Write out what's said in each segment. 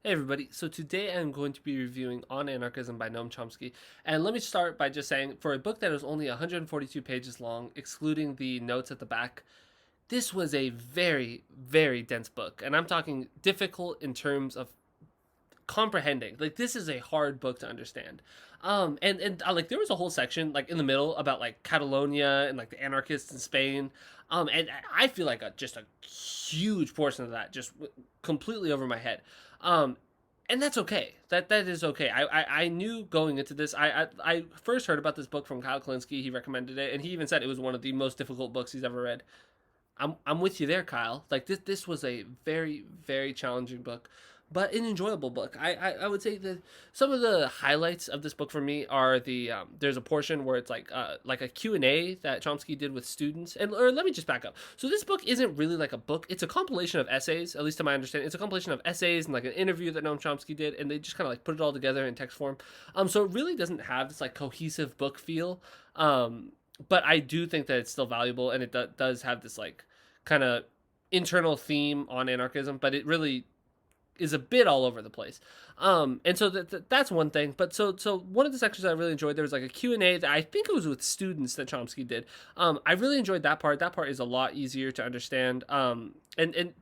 Hey everybody, so today I'm going to be reviewing On Anarchism by Noam Chomsky. And let me start by just saying, for a book that was only 142 pages long, excluding the notes at the back, this was a very, very dense book. And I'm talking difficult in terms of comprehending. Like, this is a hard book to understand. And like, there was a whole section like in the middle about like Catalonia and like the anarchists in Spain. And I feel like just a huge portion of that just completely over my head. And that's okay. That is okay. I knew going into this. I first heard about this book from Kyle Kalinske. He recommended it, and he even said it was one of the most difficult books he's ever read. I'm with you there, Kyle. Like, this was a very, very challenging book, but an enjoyable book. I would say that some of the highlights of this book for me are the there's a portion where it's like a Q&A that Chomsky did with students. And or let me just back up. So this book isn't really like a book. It's a compilation of essays, at least to my understanding. It's a compilation of essays and like an interview that Noam Chomsky did, and they just kind of like put it all together in text form. So it really doesn't have this like cohesive book feel. But I do think that it's still valuable, and it does have this like kind of internal theme on anarchism, but it really is a bit all over the place. And so that's one thing. But so one of the sections I really enjoyed, there was like a Q&A that I think it was with students that Chomsky did. I really enjoyed that part. That part is a lot easier to understand. And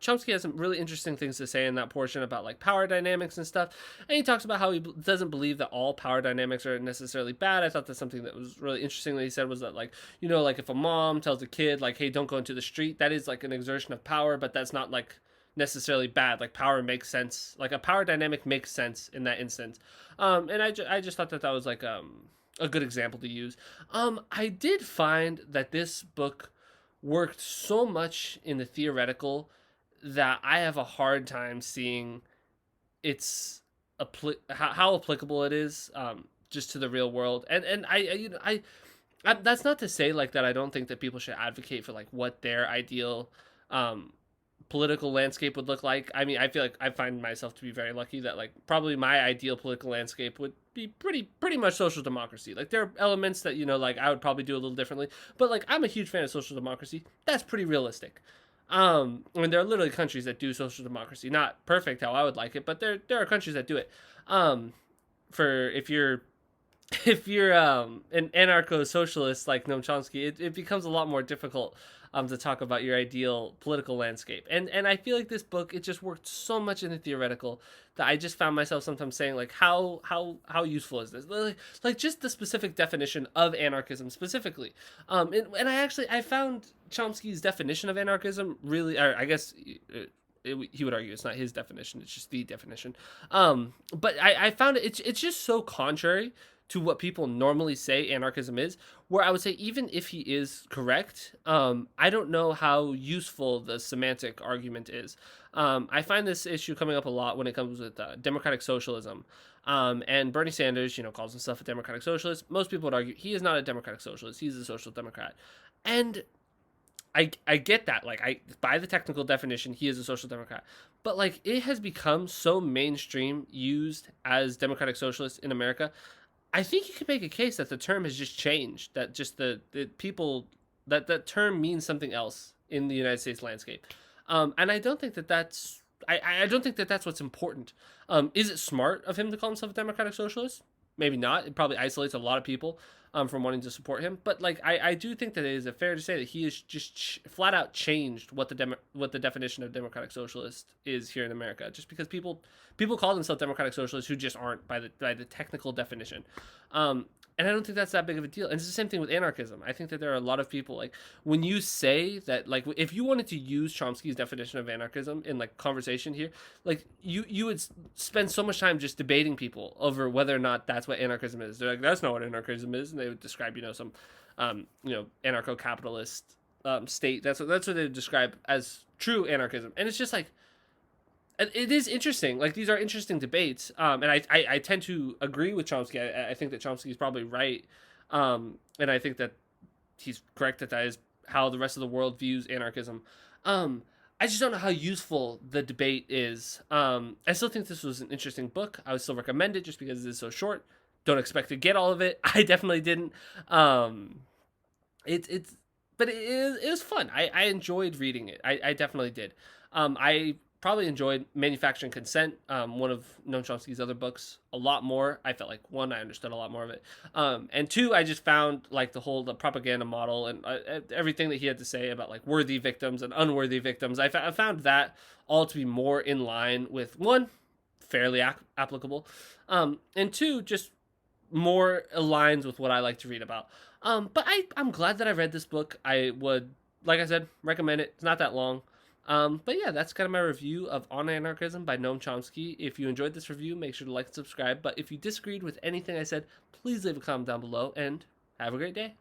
Chomsky has some really interesting things to say in that portion about like power dynamics and stuff. And he talks about how he doesn't believe that all power dynamics are necessarily bad. I thought that's something that was really interesting that he said, was that like, you know, like if a mom tells a kid like, hey, don't go into the street, that is like an exertion of power, but that's not like necessarily bad. Like, power makes sense. Like, a power dynamic makes sense in that instance. And I just thought that was like a good example to use. I did find that this book worked so much in the theoretical that I have a hard time seeing its how applicable it is, just to the real world. And I that's not to say like that I don't think that people should advocate for like what their ideal political landscape would look like. I mean, I feel like I find myself to be very lucky that like probably my ideal political landscape would be pretty much social democracy. Like, there are elements that, you know, like I would probably do a little differently, but like I'm a huge fan of social democracy. That's pretty realistic. I mean, there are literally countries that do social democracy, not perfect how I would like it, but there are countries that do it. For if you're an anarcho-socialist like Noam Chomsky, it becomes a lot more difficult to talk about your ideal political landscape. And I feel like this book, it just worked so much in the theoretical that I just found myself sometimes saying like, how useful is this? Like just the specific definition of anarchism specifically. And I found Chomsky's definition of anarchism really, or I guess he would argue it's not his definition, it's just the definition. But I found it's just so contrary to what people normally say anarchism is, where I would say even if he is correct, I don't know how useful the semantic argument is. I find this issue coming up a lot when it comes with democratic socialism. And Bernie Sanders, you know, calls himself a democratic socialist. Most people would argue he is not a democratic socialist. He's a social democrat. And I get that. Like, by the technical definition, he is a social democrat. But like, it has become so mainstream used as democratic socialist in America. I think you could make a case that the term has just changed. That just the people that term means something else in the United States landscape. And I don't think that that's I don't think that that's what's important. Is it smart of him to call himself a democratic socialist? Maybe not. It probably isolates a lot of people from wanting to support him. But like, I do think that it is fair to say that he has just flat out changed what the definition of democratic socialist is here in America. Just because people call themselves democratic socialists who just aren't by the technical definition. And I don't think that's that big of a deal. And it's the same thing with anarchism. I think that there are a lot of people, like, when you say that, like, if you wanted to use Chomsky's definition of anarchism in, like, conversation here, like, you would spend so much time just debating people over whether or not that's what anarchism is. They're like, that's not what anarchism is. And they would describe, you know, some, anarcho-capitalist state. That's what they would describe as true anarchism. And it's just like, it is interesting. Like, these are interesting debates. And I tend to agree with Chomsky. I think that Chomsky is probably right. And I think that he's correct that is how the rest of the world views anarchism. I just don't know how useful the debate is. I still think this was an interesting book. I would still recommend it just because it is so short. Don't expect to get all of it. I definitely didn't. But it was fun. I enjoyed reading it. I definitely did. probably enjoyed Manufacturing Consent, one of Noam Chomsky's other books, a lot more. I felt like one, I understood a lot more of it, and two, I just found like the propaganda model and everything that he had to say about like worthy victims and unworthy victims. I found that all to be more in line with one, fairly applicable, and two, just more aligns with what I like to read about. But I'm glad that I read this book. I would, like I said, recommend it. It's not that long. But yeah, that's kind of my review of On Anarchism by Noam Chomsky. If you enjoyed this review, make sure to like and subscribe. But if you disagreed with anything I said, please leave a comment down below and have a great day.